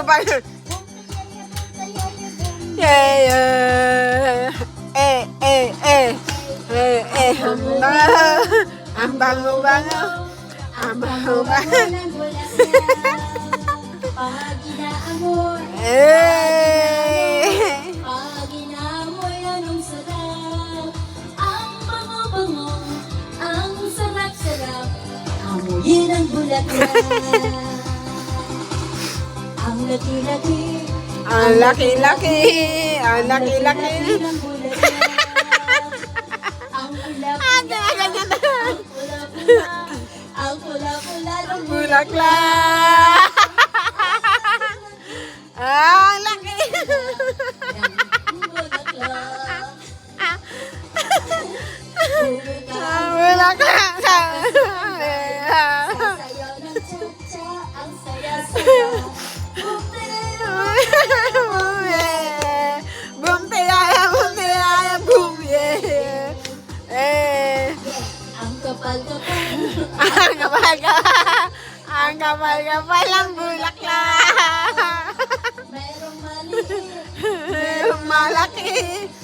ba yun? Yeah. Ang bango-bango. Ang bango-bango. Pag inaamoy, pag inaamoy, anong sarap. Ang bango-bango, ang sarap-sarap. Amoyin ang bulaklak. Ang laki-laki, Ang laki-laki. Ang laki-laki. ng bulaklak. Ang pula-pula, Ganyan na. ang pula-pula, ang pula-pula ng Bulaklak. Ang laki. bulaklak. Ang bulaklak. Sayaw ng cha-cha, ang saya-saya. Boom, tiyaya, boom, yeah. Ang kapal-kapal, Ang kapal ang bulaklak. merong maliit, Malaki.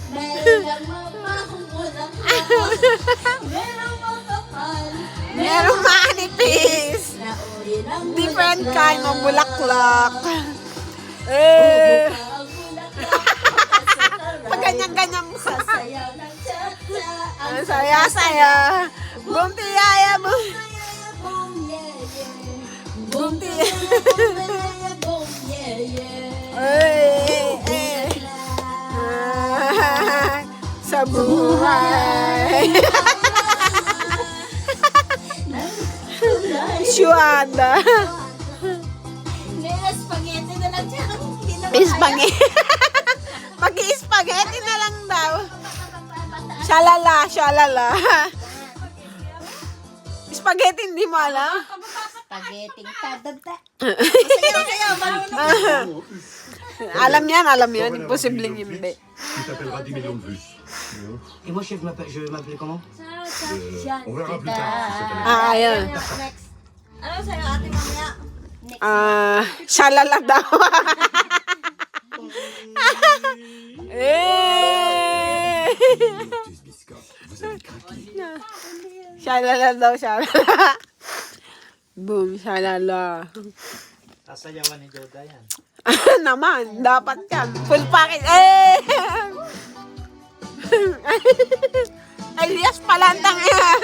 meron lang mapahong bulaklak. Merong makapal, Merong manipis. na uri ng Different bulaklak. kind of bulaklak. Ang bulaklak, Pag ganyan-ganyan mo. sasayaw ng cha-cha, ang Ang saya-saya. Boom, tiyaya, boom. boom, yeah, yeah. Boom, Boom, tiyaya. yeah, boom, yeah, yeah. Sa buhay. Syuada. Spaghetti na lang siya. Spaghetti. Mag-i-spaghetti na lang daw. Shalala. Spaghetti, hindi mo alam? Spaghetti tadada. Alam yan. Imposibleng hindi. Il t'appellera 10 millions de vues. Et moi, chef, je vais m'appeler comment? On verra plus tard si c'est un Ayun. Next. Ano sa'yo ate mamaya? Shalala daw. Eh. Vous avez craqué. Shalala daw, shalala. Boom, shalala. Sasayawan ni Joda yan. Naman, dapat yan. Full package. Eh! Elias Palantang yan.